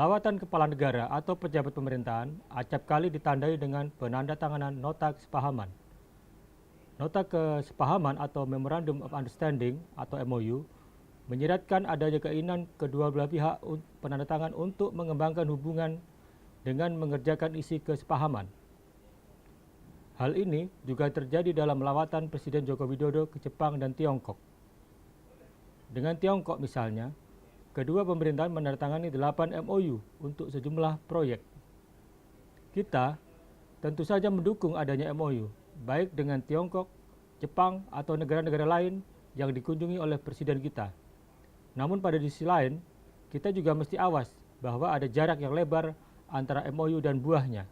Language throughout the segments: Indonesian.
Lawatan kepala negara atau pejabat pemerintahan acap kali ditandai dengan penandatanganan nota kesepahaman. Nota kesepahaman atau Memorandum of Understanding atau MOU menyiratkan adanya keinginan kedua belah pihak penandatangan untuk mengembangkan hubungan dengan mengerjakan isi kesepahaman. Hal ini juga terjadi dalam lawatan Presiden Joko Widodo ke Jepang dan Tiongkok. Dengan Tiongkok misalnya, kedua pemerintahan menandatangani 8 MOU untuk sejumlah proyek. Kita tentu saja mendukung adanya MOU, baik dengan Tiongkok, Jepang, atau negara-negara lain yang dikunjungi oleh Presiden kita. Namun pada sisi lain, kita juga mesti awas bahwa ada jarak yang lebar antara MOU dan buahnya.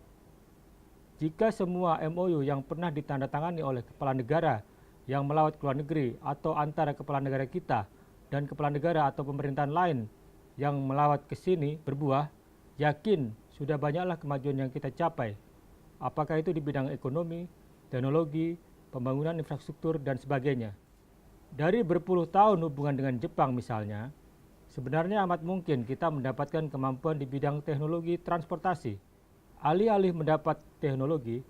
Jika semua MOU yang pernah ditandatangani oleh kepala negara yang melawat ke luar negeri atau antara kepala negara kita dan kepala negara atau pemerintahan lain yang melawat ke sini berbuah, yakin sudah banyaklah kemajuan yang kita capai. Apakah itu di bidang ekonomi, teknologi, pembangunan infrastruktur, dan sebagainya. Dari berpuluh tahun hubungan dengan Jepang misalnya, sebenarnya amat mungkin kita mendapatkan kemampuan di bidang teknologi transportasi. Alih-alih mendapat teknologi,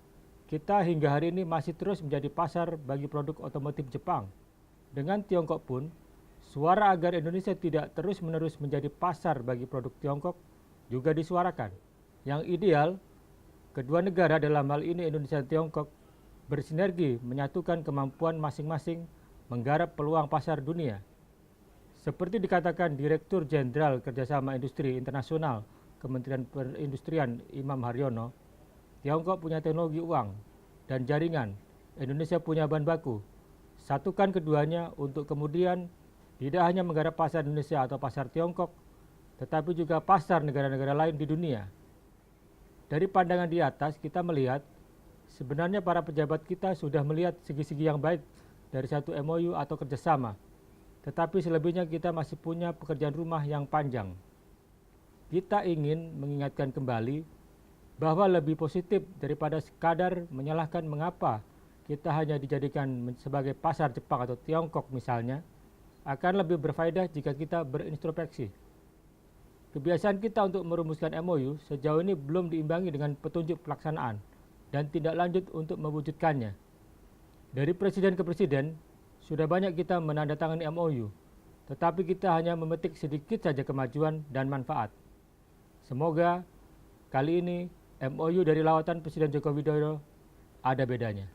kita hingga hari ini masih terus menjadi pasar bagi produk otomotif Jepang. Dengan Tiongkok pun, suara agar Indonesia tidak terus-menerus menjadi pasar bagi produk Tiongkok juga disuarakan. Yang ideal, kedua negara dalam hal ini Indonesia dan Tiongkok bersinergi menyatukan kemampuan masing-masing menggarap peluang pasar dunia. Seperti dikatakan Direktur Jenderal Kerjasama Industri Internasional Kementerian Perindustrian Imam Haryono, Tiongkok punya teknologi uang dan jaringan, Indonesia punya bahan baku. Satukan keduanya untuk kemudian tidak hanya menggarap pasar Indonesia atau pasar Tiongkok, tetapi juga pasar negara-negara lain di dunia. Dari pandangan di atas kita melihat, sebenarnya para pejabat kita sudah melihat segi-segi yang baik dari satu MOU atau kerjasama. Tetapi selebihnya kita masih punya pekerjaan rumah yang panjang. Kita ingin mengingatkan kembali bahwa lebih positif daripada sekadar menyalahkan mengapa kita hanya dijadikan sebagai pasar Jepang atau Tiongkok misalnya, akan lebih berfaedah jika kita berintrospeksi. Kebiasaan kita untuk merumuskan MOU sejauh ini belum diimbangi dengan petunjuk pelaksanaan dan tindak lanjut untuk mewujudkannya. Dari presiden ke presiden, sudah banyak kita menandatangani MOU, tetapi kita hanya memetik sedikit saja kemajuan dan manfaat. Semoga kali ini MOU dari lawatan Presiden Joko Widodo ada bedanya.